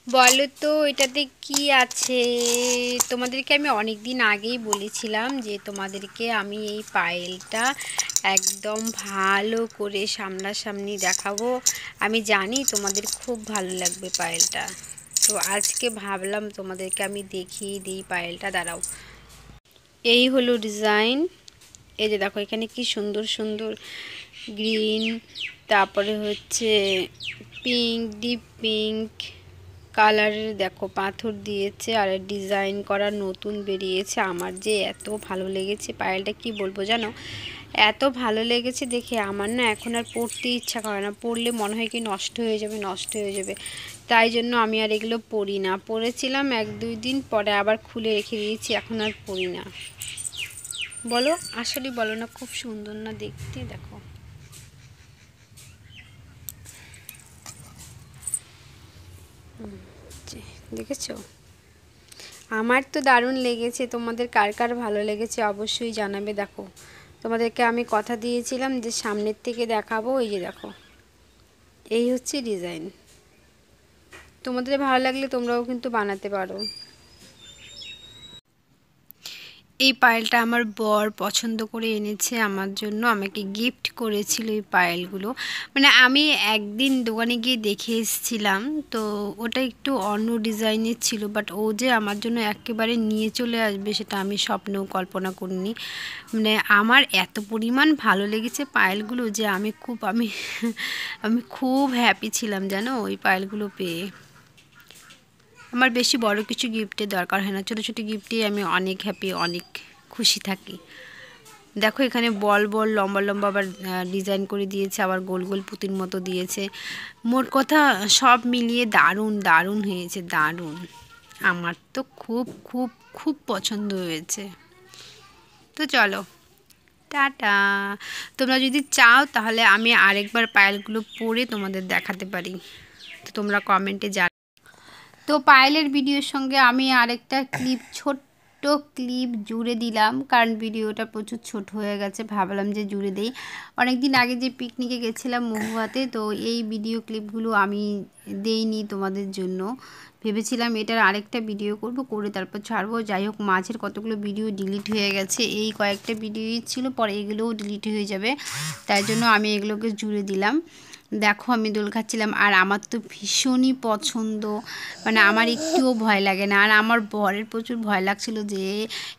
বলো তো এটাতে কি আছে। তোমাদেরকে আমি অনেক দিন আগেই বলেছিলাম যে তোমাদেরকে আমি এই পায়েলটা একদম ভালো করে সামনাসামনি দেখাবো। আমি জানি তোমাদের খুব ভালো লাগবে পায়েলটা। তো আজকে ভাবলাম তোমাদেরকে আমি দেখিয়ে দিই পায়েলটা। দাঁড়াও, এই হলো ডিজাইন। এই যে দেখো এখানে কি সুন্দর সুন্দর গ্রিন, তারপরে হচ্ছে পিঙ্ক, ডিপ পিঙ্ক কালারের দেখো পাথর দিয়েছে, আর ডিজাইন করা নতুন বেরিয়েছে। আমার যে এত ভালো লেগেছে পায়েলটা, কি বলবো জানো, এত ভালো লেগেছে দেখে আমার না এখন আর পরতে ইচ্ছা করে না। পরলে মনে হয় কি নষ্ট হয়ে যাবে, নষ্ট হয়ে যাবে। তাই জন্য আমি আর এগুলো পরি না। পরেছিলাম 1-2 দিন, পরে আবার খুলে রেখে দিয়েছি, এখন আর পরি না। বলো, আসলে বলো না, খুব সুন্দর না দেখতে? দেখো দেখেছো? আমার তো দারুণ লেগেছে। তোমাদের কার কার ভালো লেগেছে অবশ্যই জানাবে। দেখো তোমাদেরকে আমি কথা দিয়েছিলাম যে সামনের থেকে দেখাবো। এই যে দেখো, এই হচ্ছে ডিজাইন। তোমাদের ভালো লাগলে তোমরাও কিন্তু বানাতে পারো। এই পায়েলটা আমার বর পছন্দ করে এনেছে আমার জন্য, আমাকে গিফট করেছিল এই পায়েলগুলো। মানে আমি একদিন দোকানে গিয়ে দেখে এসেছিলাম, তো ওটা একটু অন্য ডিজাইনের ছিল, বাট ও যে আমার জন্য একেবারে নিয়ে চলে আসবে সেটা আমি স্বপ্নেও কল্পনা করিনি। মানে আমার এত পরিমাণ ভালো লেগেছে পায়েলগুলো যে আমি খুব হ্যাপি ছিলাম জানো ওই পায়েলগুলো পেয়ে। আমার বেশি বড় কিছু গিফটের দরকার হয় না, ছোটো ছোটো গিফটেই আমি অনেক হ্যাপি, অনেক খুশি থাকি। দেখো এখানে বল বল লম্বা লম্বা আবার ডিজাইন করে দিয়েছে, আবার গোল গোল পুঁতির মতো দিয়েছে। মোট কথা সব মিলিয়ে দারুণ দারুণ হয়েছে, দারুণ। আমার তো খুব খুব খুব পছন্দ হয়েছে। তো চলো, টাটা। তোমরা যদি চাও তাহলে আমি আরেকবার পায়েলগুলো পরে তোমাদের দেখাতে পারি, তো তোমরা কমেন্টে জানাও। তো পায়েলের ভিডিওর সঙ্গে আমি আরেকটা ছোট্ট ক্লিপ জুড়ে দিলাম, কারণ ভিডিওটা প্রচুর ছোট হয়ে গেছে, ভাবলাম যে জুড়ে দেই। অনেক দিন আগে যে পিকনিকে গেছিলাম মহুয়াতে, তো এই ভিডিও ক্লিপগুলো আমি দেইনি তোমাদের জন্য। ভেবেছিলাম এটার আরেকটা ভিডিও করব, করে তারপর ছাড়বো। যাই হোক, মাঝের কতগুলো ভিডিও ডিলিট হয়ে গেছে, এই কয়েকটা ভিডিওই ছিল, পরে এগুলোও ডিলিট হয়ে যাবে, তাই জন্য আমি এগুলোকে জুড়ে দিলাম। দেখো আমি দোল খাচ্ছিলাম, আর আমার তো ভীষণই পছন্দ, মানে আমার একটুও ভয় লাগে না। আর আমার বরের প্রচুর ভয় লাগছিল যে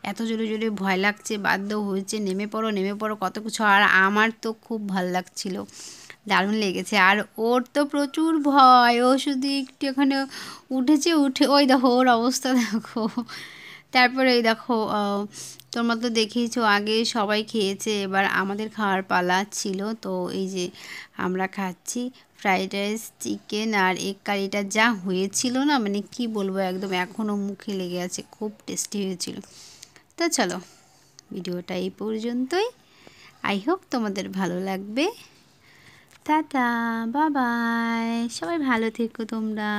এত জোরে জোরে ভয় লাগছে, বাধ্য হয়েছে নেমে পড়ো নেমে পড়ো কত কিছু, আর আমার তো খুব ভালো লাগছিল, দারুণ লেগেছে। আর ওর তো প্রচুর ভয়, ও শুধু একটু এখানে উঠেছে, উঠে ওই দেখো ওর অবস্থা দেখো। তারপরে এই দেখো, তোমরা তো দেখেইছো আগে সবাই খেয়েছে, এবার আমাদের খাওয়ার পালা ছিল। তো এই যে আমরা খাচ্ছি ফ্রাইড রাইস, চিকেন আর এগ কারিটা যা হয়েছিল না, মানে কি বলবো, একদম এখনও মুখে লেগে আছে, খুব টেস্টি হয়েছিল। তো চলো, ভিডিওটা এই পর্যন্তই। আই হোপ তোমাদের ভালো লাগবে। টাটা, বাই বাই, সবাই ভালো থেকো তোমরা।